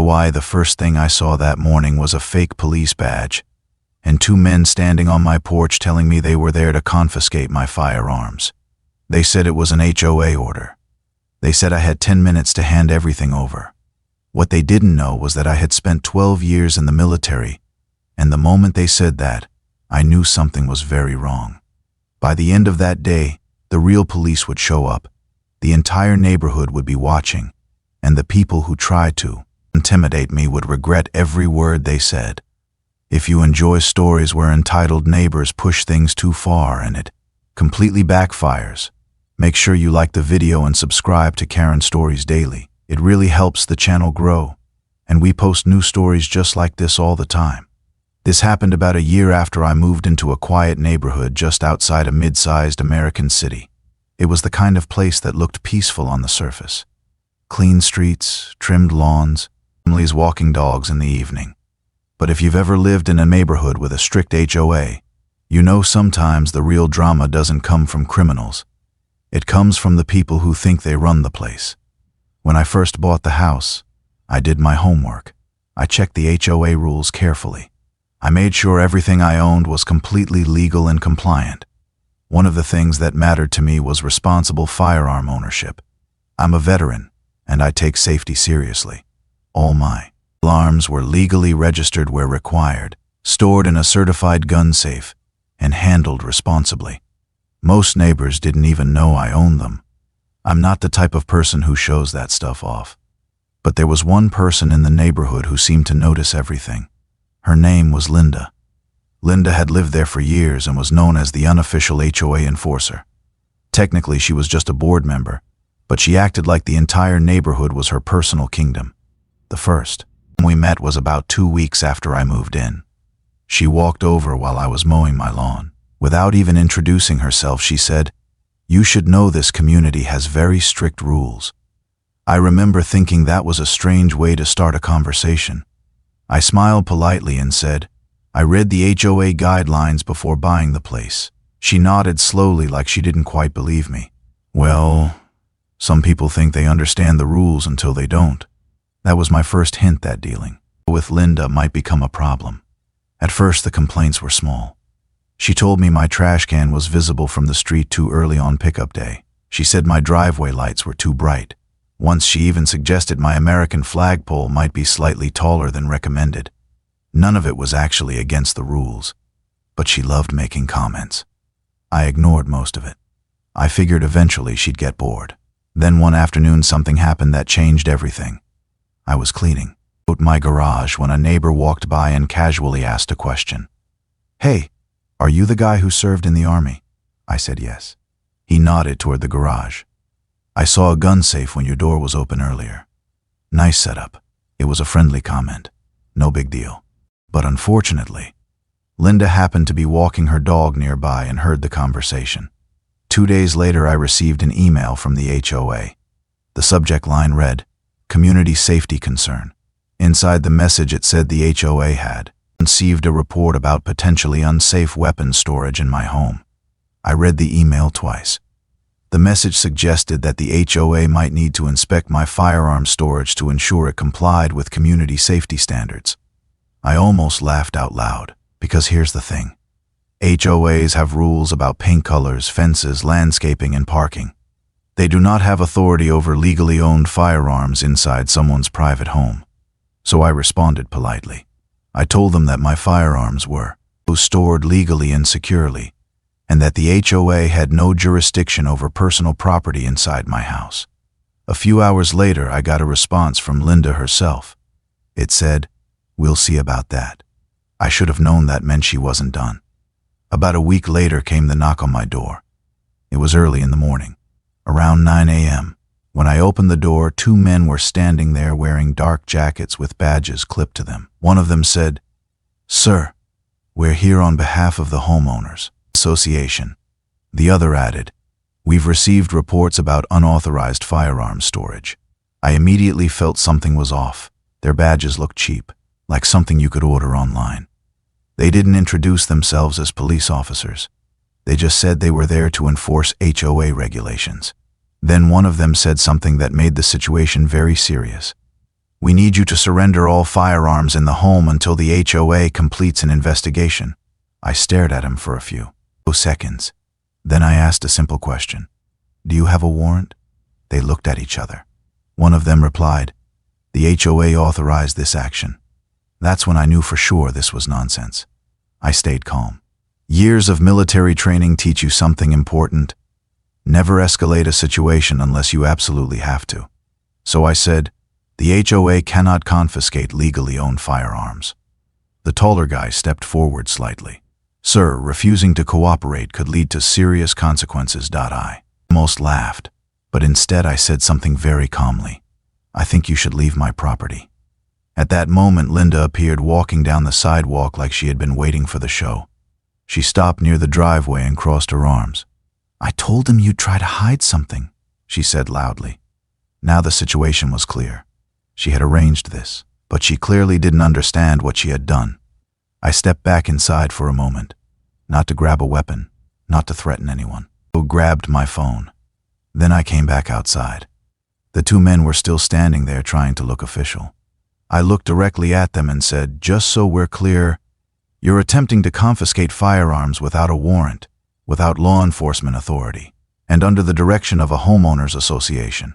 HOA, the first thing I saw that morning was a fake police badge and two men standing on my porch telling me they were there to confiscate my firearms. They said it was an HOA order. They said I had 10 minutes to hand everything over. What they didn't know was that I had spent 12 years in the military, and the moment they said that, I knew something was very wrong. By the end of that day, the real police would show up, the entire neighborhood would be watching, and the people who tried to intimidate me would regret every word they said. If you enjoy stories where entitled neighbors push things too far and it completely backfires, make sure you like the video and subscribe to Karen Stories Daily. It really helps the channel grow, and we post new stories just like this all the time. This happened about a year after I moved into a quiet neighborhood just outside a mid-sized American city. It was the kind of place that looked peaceful on the surface. Clean streets, trimmed lawns, families walking dogs in the evening. But if you've ever lived in a neighborhood with a strict HOA, you know sometimes the real drama doesn't come from criminals. It comes from the people who think they run the place. When I first bought the house, I did my homework. I checked the HOA rules carefully. I made sure everything I owned was completely legal and compliant. One of the things that mattered to me was responsible firearm ownership. I'm a veteran, and I take safety seriously. All my alarms were legally registered where required, stored in a certified gun safe, and handled responsibly. Most neighbors didn't even know I owned them. I'm not the type of person who shows that stuff off. But there was one person in the neighborhood who seemed to notice everything. Her name was Linda. Linda had lived there for years and was known as the unofficial HOA enforcer. Technically, she was just a board member, but she acted like the entire neighborhood was her personal kingdom. The first time we met was about 2 weeks after I moved in. She walked over while I was mowing my lawn. Without even introducing herself, she said, "You should know this community has very strict rules." I remember thinking that was a strange way to start a conversation. I smiled politely and said, "I read the HOA guidelines before buying the place." She nodded slowly like she didn't quite believe me. "Well, some people think they understand the rules until they don't." That was my first hint that dealing with Linda might become a problem. At first, the complaints were small. She told me my trash can was visible from the street too early on pickup day. She said my driveway lights were too bright. Once she even suggested my American flagpole might be slightly taller than recommended. None of it was actually against the rules, but she loved making comments. I ignored most of it. I figured eventually she'd get bored. Then one afternoon something happened that changed everything. I was cleaning out my garage when a neighbor walked by and casually asked a question. "Hey, are you the guy who served in the Army?" I said yes. He nodded toward the garage. "I saw a gun safe when your door was open earlier." "Nice setup." It was a friendly comment. No big deal. But unfortunately, Linda happened to be walking her dog nearby and heard the conversation. 2 days later, I received an email from the HOA. The subject line read, "Community Safety Concern." Inside the message it said the HOA had received a report about potentially unsafe weapons storage in my home. I read the email twice. The message suggested that the HOA might need to inspect my firearm storage to ensure it complied with community safety standards. I almost laughed out loud, because here's the thing. HOAs have rules about paint colors, fences, landscaping, and parking. They do not have authority over legally owned firearms inside someone's private home. So I responded politely. I told them that my firearms were stored legally and securely, and that the HOA had no jurisdiction over personal property inside my house. A few hours later, I got a response from Linda herself. It said, "We'll see about that." I should have known that meant she wasn't done. About a week later came the knock on my door. It was early in the morning, around 9 a.m. When I opened the door, 2 men were standing there wearing dark jackets with badges clipped to them. One of them said, "Sir, we're here on behalf of the Homeowners Association." The other added, "We've received reports about unauthorized firearms storage." I immediately felt something was off. Their badges looked cheap, like something you could order online. They didn't introduce themselves as police officers. They just said they were there to enforce HOA regulations. Then one of them said something that made the situation very serious. We need you to surrender all firearms in the home until the HOA completes an investigation. I stared at him for a few seconds. Then I asked a simple question. Do you have a warrant? They looked at each other. One of them replied, the HOA authorized this action. That's when I knew for sure this was nonsense. I stayed calm. Years of military training teach you something important. Never escalate a situation unless you absolutely have to. So I said, the HOA cannot confiscate legally owned firearms. The taller guy stepped forward slightly. Sir, refusing to cooperate could lead to serious consequences. I almost laughed, but instead I said something very calmly. I think you should leave my property. At that moment, Linda appeared walking down the sidewalk like she had been waiting for the show. She stopped near the driveway and crossed her arms. I told him you'd try to hide something, she said loudly. Now the situation was clear. She had arranged this, but she clearly didn't understand what she had done. I stepped back inside for a moment, not to grab a weapon, not to threaten anyone. I grabbed my phone. Then I came back outside. The two men were still standing there trying to look official. I looked directly at them and said, just so we're clear, you're attempting to confiscate firearms without a warrant, without law enforcement authority, and under the direction of a homeowners association.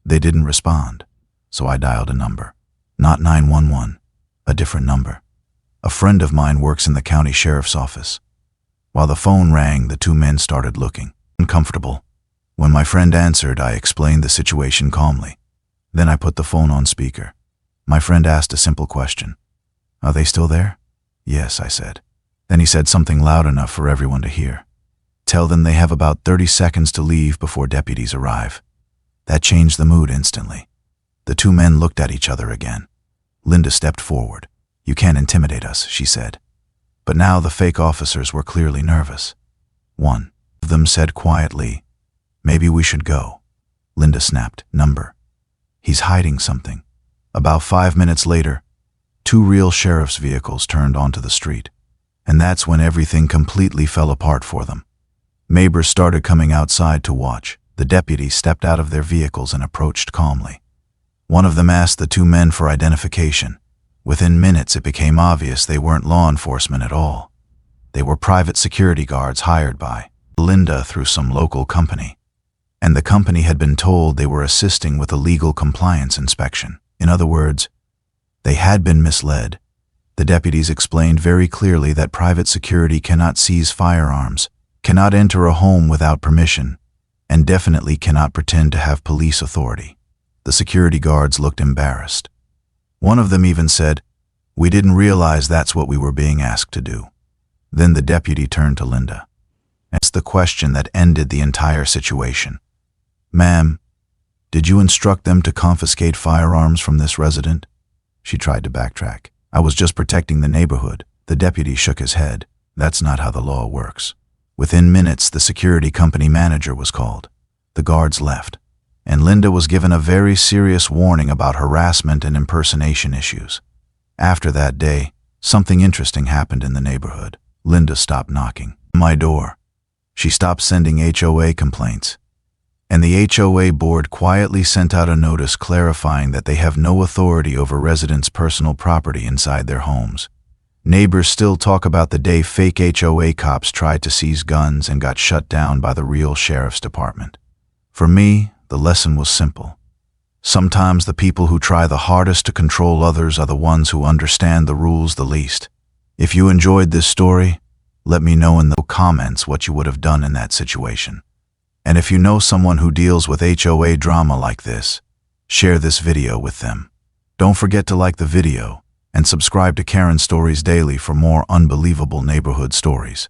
They didn't respond, so I dialed a number. Not 911, a different number. A friend of mine works in the county sheriff's office. While the phone rang, the two men started looking uncomfortable. When my friend answered, I explained the situation calmly. Then I put the phone on speaker. My friend asked a simple question. Are they still there? Yes, I said. Then he said something loud enough for everyone to hear. Tell them they have about 30 seconds to leave before deputies arrive. That changed the mood instantly. The two men looked at each other again. Linda stepped forward. You can't intimidate us, she said. But now the fake officers were clearly nervous. One of them said quietly, maybe we should go. Linda snapped, number. He's hiding something. About 5 minutes later, two real sheriff's vehicles turned onto the street. And that's when everything completely fell apart for them. Neighbors started coming outside to watch. The deputies stepped out of their vehicles and approached calmly. One of them asked the two men for identification. Within minutes, it became obvious they weren't law enforcement at all. They were private security guards hired by Linda through some local company. And the company had been told they were assisting with a legal compliance inspection. In other words, they had been misled. The deputies explained very clearly that private security cannot seize firearms, cannot enter a home without permission, and definitely cannot pretend to have police authority. The security guards looked embarrassed. One of them even said, we didn't realize that's what we were being asked to do. Then the deputy turned to Linda. Asked the question that ended the entire situation. Ma'am, did you instruct them to confiscate firearms from this resident? She tried to backtrack. I was just protecting the neighborhood. The deputy shook his head. That's not how the law works. Within minutes, the security company manager was called. The guards left, and Linda was given a very serious warning about harassment and impersonation issues. After that day, something interesting happened in the neighborhood. Linda stopped knocking on my door. She stopped sending HOA complaints. And the HOA board quietly sent out a notice clarifying that they have no authority over residents' personal property inside their homes. Neighbors still talk about the day fake HOA cops tried to seize guns and got shut down by the real sheriff's department. For me, the lesson was simple. Sometimes the people who try the hardest to control others are the ones who understand the rules the least. If you enjoyed this story, let me know in the comments what you would have done in that situation. And if you know someone who deals with HOA drama like this, share this video with them. Don't forget to like the video and subscribe to Karen Stories Daily for more unbelievable neighborhood stories.